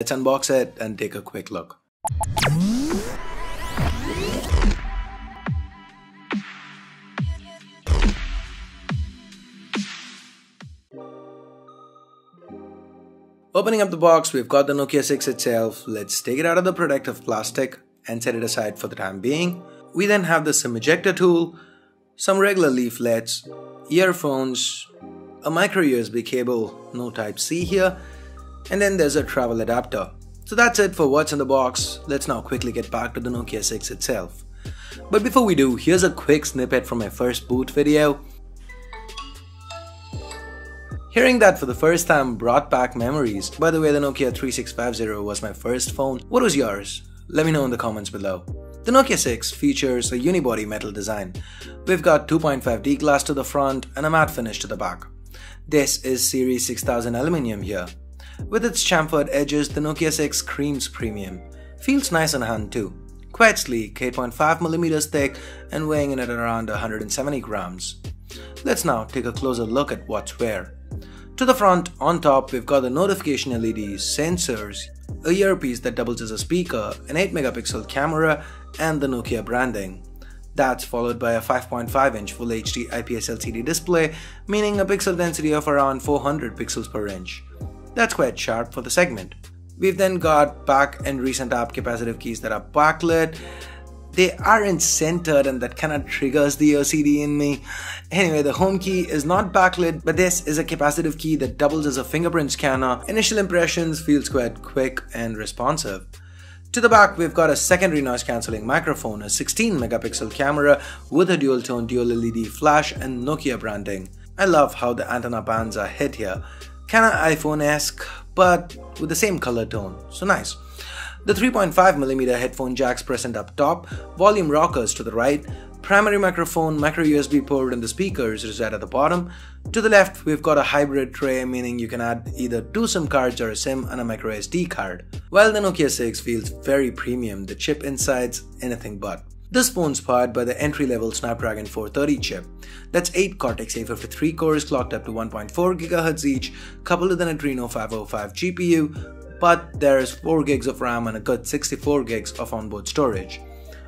Let's unbox it and take a quick look. Opening up the box, we've got the Nokia 6 itself. Let's take it out of the protective plastic and set it aside for the time being. We then have the SIM ejector tool, some regular leaflets, earphones, a micro USB cable, no Type-C here, and then there's a travel adapter. So that's it for what's in the box. Let's now quickly get back to the Nokia 6 itself. But before we do, here's a quick snippet from my first boot video. Hearing that for the first time brought back memories. By the way, the Nokia 3650 was my first phone. What was yours? Let me know in the comments below. The Nokia 6 features a unibody metal design. We've got 2.5D glass to the front and a matte finish to the back. This is Series 6000 aluminium here. With its chamfered edges, the Nokia 6 screams premium. Feels nice in hand too. Quite sleek, 8.5mm thick and weighing in at around 170 grams. Let's now take a closer look at what's where. To the front, on top, we've got the notification LEDs, sensors, a earpiece that doubles as a speaker, an 8-megapixel camera, and the Nokia branding. That's followed by a 5.5-inch Full HD IPS LCD display, meaning a pixel density of around 400 pixels per inch. That's quite sharp for the segment. We've then got back and recent app capacitive keys that are backlit. They aren't centered and that kind of triggers the OCD in me. Anyway, the home key is not backlit, but this is a capacitive key that doubles as a fingerprint scanner. Initial impressions feels quite quick and responsive. To the back, we've got a secondary noise cancelling microphone, a 16-megapixel camera with a dual tone dual LED flash and Nokia branding. I love how the antenna bands are hit here. Kinda iPhone-esque, but with the same color tone, so nice. The 3.5mm headphone jacks present up top, volume rockers to the right, primary microphone, micro USB port and the speakers reside at the bottom. To the left, we've got a hybrid tray, meaning you can add either 2 SIM cards or a SIM and a micro SD card. While the Nokia 6 feels very premium, the chip inside's anything but. This phone's powered by the entry-level Snapdragon 430 chip. That's 8 Cortex-A53 cores clocked up to 1.4 GHz each, coupled with an Adreno 505 GPU, but there's 4 gigs of RAM and a good 64 gigs of onboard storage.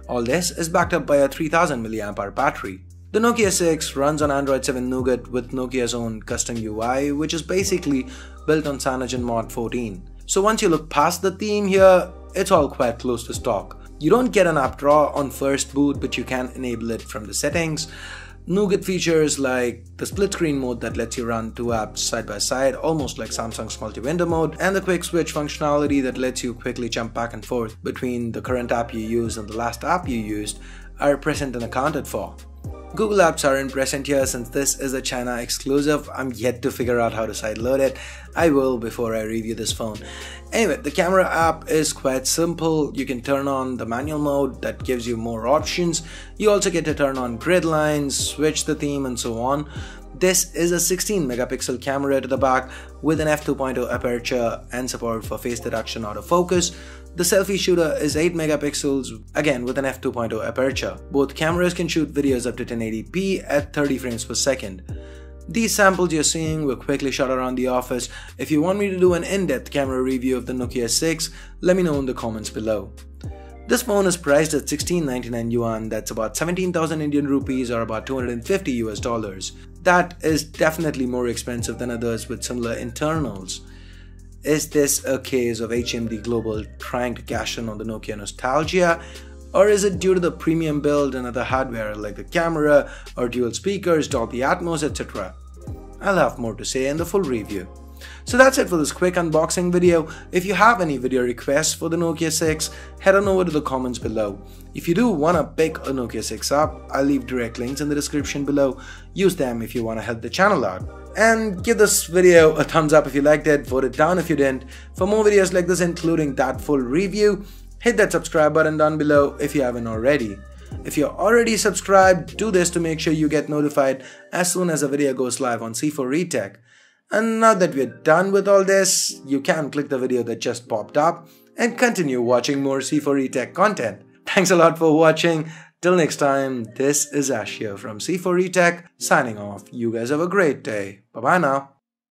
All this is backed up by a 3000 mAh battery. The Nokia 6 runs on Android 7 Nougat with Nokia's own custom UI, which is basically built on CyanogenMod 14. So once you look past the theme here, it's all quite close to stock. You don't get an app drawer on first boot, but you can enable it from the settings. Nougat features like the split screen mode that lets you run 2 apps side by side, almost like Samsung's multi-window mode, and the quick switch functionality that lets you quickly jump back and forth between the current app you use and the last app you used are present and accounted for. Google apps aren't present here since this is a China exclusive. I'm yet to figure out how to sideload it. I will before I review this phone. Anyway, the camera app is quite simple. You can turn on the manual mode that gives you more options. You also get to turn on grid lines, switch the theme and so on. This is a 16-megapixel camera to the back with an f2.0 aperture and support for face detection autofocus. The selfie shooter is 8 megapixels, again with an f2.0 aperture. Both cameras can shoot videos up to 1080p at 30 frames per second. These samples you're seeing were quickly shot around the office. If you want me to do an in-depth camera review of the Nokia 6, let me know in the comments below. This phone is priced at 1699 yuan, that's about 17,000 Indian rupees or about $250 US. That is definitely more expensive than others with similar internals. Is this a case of HMD Global trying to cash in on the Nokia nostalgia? Or is it due to the premium build and other hardware like the camera or dual speakers, Dolby Atmos, etc.? I'll have more to say in the full review. So that's it for this quick unboxing video. If you have any video requests for the Nokia 6, head on over to the comments below. If you do want to pick a Nokia 6 up, I'll leave direct links in the description below. Use them if you want to help the channel out. And give this video a thumbs up if you liked it, vote it down if you didn't. For more videos like this including that full review, hit that subscribe button down below if you haven't already. If you're already subscribed, do this to make sure you get notified as soon as a video goes live on C4eTech. And now that we're done with all this, you can click the video that just popped up and continue watching more C4eTech content. Thanks a lot for watching. Till next time, this is Ash here from C4eTech signing off. You guys have a great day. Bye bye now.